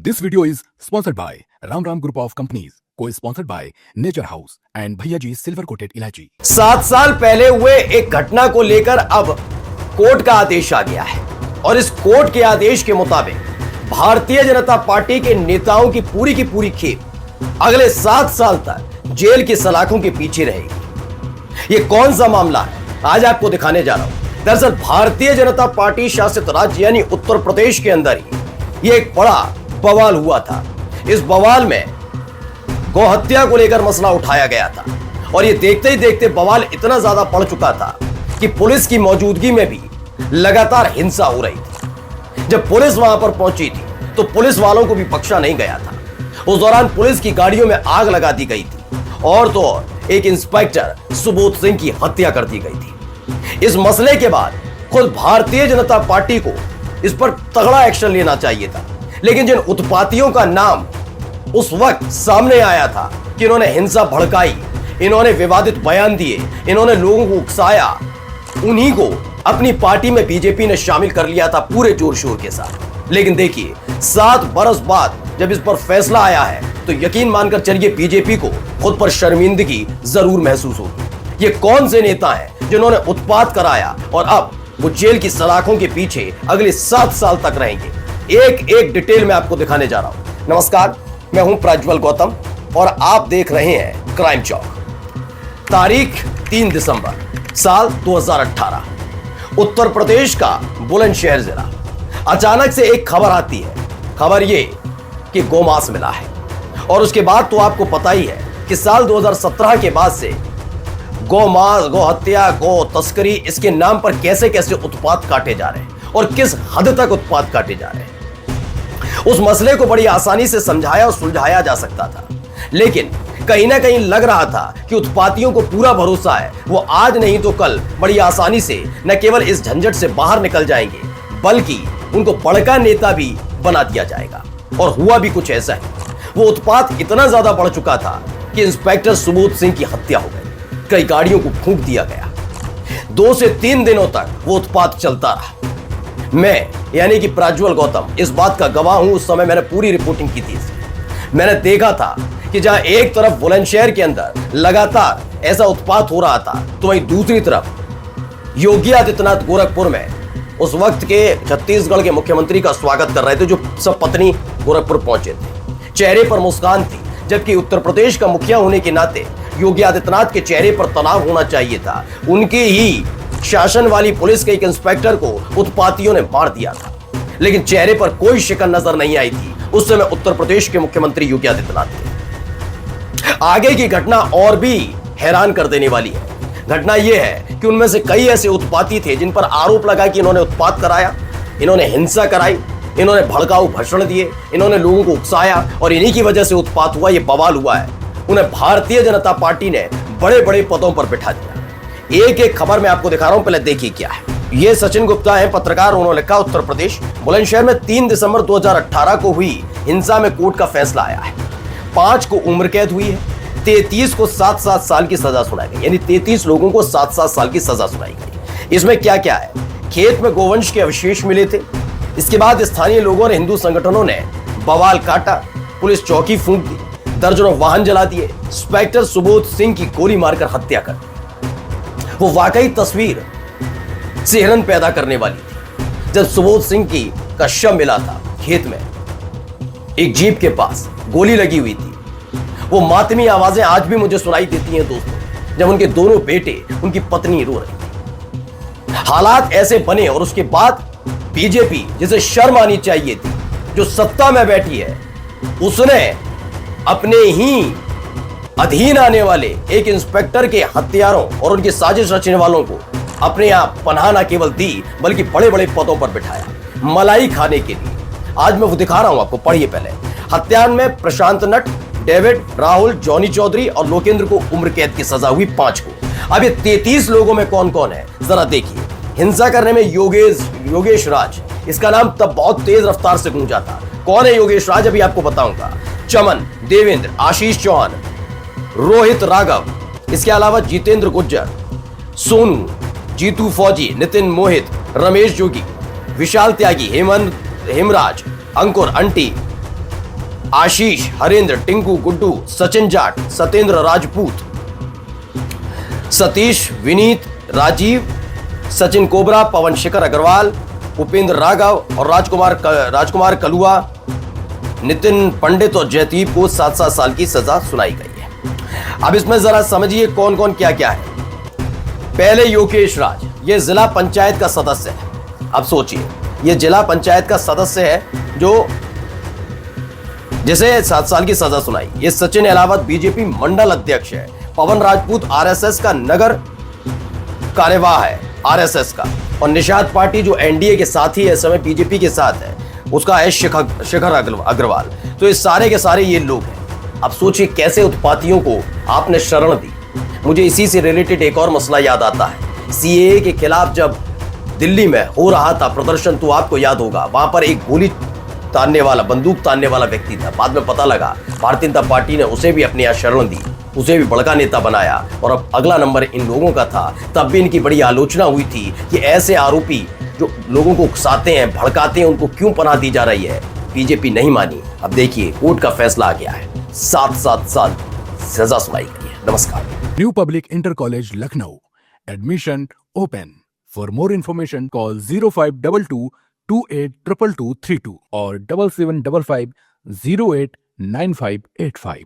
This video is sponsored by Ram Ram Group of Companies, co-sponsored by Nature House and Bhaiya Ji Silver Coated Ilaichi। 7 साल पहले हुए एक घटना को लेकर अब कोर्ट का आदेश आ गया है और इस कोर्ट के आदेश के मुताबिक भारतीय जनता पार्टी के नेताओं की पूरी खेप अगले 7 साल तक जेल की सलाखों के पीछे रहेगी। ये कौन सा मामला है, आज आपको दिखाने जा रहा हूं। दरअसल भारतीय जनता पार्टी शासित राज्य यानी उत्तर प्रदेश के अंदर ही ये एक बड़ा बवाल हुआ था। इस बवाल में गौहत्या को लेकर मसला उठाया गया था और ये देखते ही देखते बवाल इतना ज्यादा बढ़ चुका था कि पुलिस की मौजूदगी में भी लगातार हिंसा हो रही थी। जब पुलिस वहां पर पहुंची थी तो पुलिस वालों को भी बख्शा नहीं गया था। उस दौरान पुलिस की गाड़ियों में आग लगा दी गई थी और तो एक इंस्पेक्टर सुबोध सिंह की हत्या कर दी गई थी। इस मसले के बाद खुद भारतीय जनता पार्टी को इस पर तगड़ा एक्शन लेना चाहिए था, लेकिन जिन उत्पातियों का नाम उस वक्त सामने आया था कि इन्होंने हिंसा भड़काई, इन्होंने विवादित बयान दिए, इन्होंने लोगों को उकसाया, उन्हीं को अपनी पार्टी में बीजेपी ने शामिल कर लिया था पूरे जोर शोर के साथ। लेकिन देखिए 7 बरस बाद जब इस पर फैसला आया है तो यकीन मानकर चलिए बीजेपी को खुद पर शर्मिंदगी जरूर महसूस होगी। ये कौन से नेता हैं जिन्होंने उत्पात कराया और अब वो जेल की सलाखों के पीछे अगले 7 साल तक रहेंगे। एक एक डिटेल में आपको दिखाने जा रहा हूं। नमस्कार, मैं हूं प्रज्वल गौतम और आप देख रहे हैं क्राइम चौक। तारीख 3 दिसंबर साल 2018, उत्तर प्रदेश का बुलंदशहर जिला। अचानक से एक खबर आती है, खबर ये कि गोमांस मिला है और उसके बाद तो आपको पता ही है कि साल 2017 के बाद से गोमांस, गोहत्या, गो तस्करी, इसके नाम पर कैसे कैसे उत्पात काटे जा रहे हैं और किस हद तक उत्पात काटे जा रहे हैं। उस मसले को बड़ी आसानी से समझाया और सुलझाया जा सकता था, लेकिन कहीं ना कहीं लग रहा था कि उत्पातियों को पूरा भरोसा है वो आज नहीं तो कल बड़ी आसानी से न केवल इस झंझट से बाहर निकल जाएंगे बल्कि उनको बड़का नेता भी बना दिया जाएगा। और हुआ भी कुछ ऐसा है। वो उत्पात इतना ज्यादा बढ़ चुका था कि इंस्पेक्टर सुबोध सिंह की हत्या हो गई, कई गाड़ियों को फूंक दिया गया। 2 से 3 दिनों तक वो उत्पात चलता रहा। मैं यानी कि प्रज्वल गौतम इस बात का गवाह हूं। उस समय मैंने पूरी रिपोर्टिंग की थी। मैंने देखा था कि जहां एक तरफ बुलंदशहर के अंदर लगातार ऐसा उत्पात हो रहा था तो वहीं दूसरी तरफ योगी आदित्यनाथ गोरखपुर में उस वक्त के छत्तीसगढ़ के मुख्यमंत्री का स्वागत कर रहे थे, जो सब पत्नी गोरखपुर पहुंचे थे। चेहरे पर मुस्कान थी, जबकि उत्तर प्रदेश का मुखिया होने के नाते योगी आदित्यनाथ के चेहरे पर तनाव होना चाहिए था। उनके ही शासन वाली पुलिस के एक इंस्पेक्टर को उत्पातियों ने मार दिया था, लेकिन चेहरे पर कोई शिकन नजर नहीं आई थी उस समय उत्तर प्रदेश के मुख्यमंत्री योगी आदित्यनाथ थे। आगे की घटना और भी हैरान कर देने वाली है। घटना यह है कि उनमें से कई ऐसे उत्पाती थे जिन पर आरोप लगा कि इन्होंने उत्पात कराया, इन्होंने हिंसा कराई, इन्होंने भड़काऊ भाषण दिए, इन्होंने लोगों को उकसाया और इन्हीं की वजह से उत्पात हुआ, ये बवाल हुआ है। उन्हें भारतीय जनता पार्टी ने बड़े बड़े पदों पर बिठा दिया। एक एक खबर मैं आपको दिखा रहा हूं, पहले देखिए क्या है। ये सचिन गुप्ता है, पत्रकार। उन्होंने लिखा उत्तर प्रदेश बुलंदशहर में 3 दिसंबर 2018 को हुई हिंसा में कोर्ट का फैसला आया है। 5 को उम्र कैद हुई है, 33 को 7-7 साल की सजा सुनाई गई, यानी 33 लोगों को 7-7 साल की सजा सुनाई गई। इसमें क्या क्या है, खेत में गोवंश के अवशेष मिले थे। इसके बाद स्थानीय लोगों और हिंदू संगठनों ने बवाल काटा, पुलिस चौकी फूंक दी, दर्जनों वाहन जला दिए, इंस्पेक्टर सुबोध सिंह की गोली मारकर हत्या कर दी। वो वाकई तस्वीर सिहरन पैदा करने वाली थी। जब सुबोध सिंह का शव मिला था खेत में, एक जीप के पास गोली लगी हुई थी। वो मातमी आवाजें आज भी मुझे सुनाई देती हैं दोस्तों, जब उनके दोनों बेटे, उनकी पत्नी रो रही थी। हालात ऐसे बने और उसके बाद बीजेपी, जिसे शर्म आनी चाहिए थी, जो सत्ता में बैठी है, उसने अपने ही अधीन आने वाले एक इंस्पेक्टर के हत्यारों और उनकी साजिश रचने वालों को अपने आप पनाह न केवल दी बल्कि बड़े बड़े पदों पर बिठाया, मलाई खाने के लिए। आज मैं वो दिखा रहा हूं आपको, पढ़िए पहले। हत्याकांड में प्रशांत नट, डेविड, राहुल, जॉनी चौधरी और लोकेंद्र को उम्र कैद की सजा हुई 5 को। अब ये 33 लोगों में कौन कौन है जरा देखिए। हिंसा करने में योगेश राज, इसका नाम तब बहुत तेज रफ्तार से गूंजा था। कौन है योगेश राज, अभी आपको बताऊंगा। चमन, देवेंद्र, आशीष चौहान, रोहित राघव, इसके अलावा जितेंद्र गुज्जर, सोनू, जीतू फौजी, नितिन मोहित, रमेश जोगी, विशाल त्यागी, हेमराज, अंकुर, अंटी, आशीष, हरेंद्र, टिंकू, गुड्डू, सचिन जाट, सत्येंद्र राजपूत, सतीश, विनीत, राजीव, सचिन कोबरा, पवन शेखर अग्रवाल, उपेंद्र राघव और राजकुमार कलुआ, नितिन पंडित और जयदीप को 7-7 साल की सजा सुनाई गई है। अब इसमें जरा समझिए कौन कौन क्या क्या है। पहले योगेश राज, ये जिला पंचायत का सदस्य है। अब सोचिए, ये जिला पंचायत का सदस्य है जो जिसे 7 साल की सजा सुनाई। ये सचिन अहलावत बीजेपी मंडल अध्यक्ष है। पवन राजपूत आरएसएस का नगर कार्यवाह है, आरएसएस का। और निषाद पार्टी जो एनडीए के साथ ही इस समय बीजेपी के साथ है, उसका है शिखर अग्रवाल। तो ये सारे के सारे ये लोग हैं। अब सोचिए कैसे उत्पातियों को आपने शरण दी। मुझे इसी से रिलेटेड एक और मसला याद आता है। सीएए के खिलाफ जब दिल्ली में हो रहा था प्रदर्शन, तो आपको याद होगा वहां पर एक गोली तानने वाला, बंदूक तानने वाला व्यक्ति था। बाद में पता लगा भारतीय जनता पार्टी ने उसे भी अपने यहाँ शरण दी, उसे भी बड़का नेता बनाया। और अब अगला नंबर इन लोगों का था। तब भी इनकी बड़ी आलोचना हुई थी कि ऐसे आरोपी जो लोगों को उकसाते हैं, भड़काते हैं, उनको क्यों पनाह दी जा रही है। बीजेपी नहीं मानी। अब देखिए कोर्ट का फैसला आ गया है, 7-7 साल सजा सुनाई गई है। नमस्कार। New Public Inter College Lucknow. Admission open. For more information, call 0522 282232 or 7755 089585.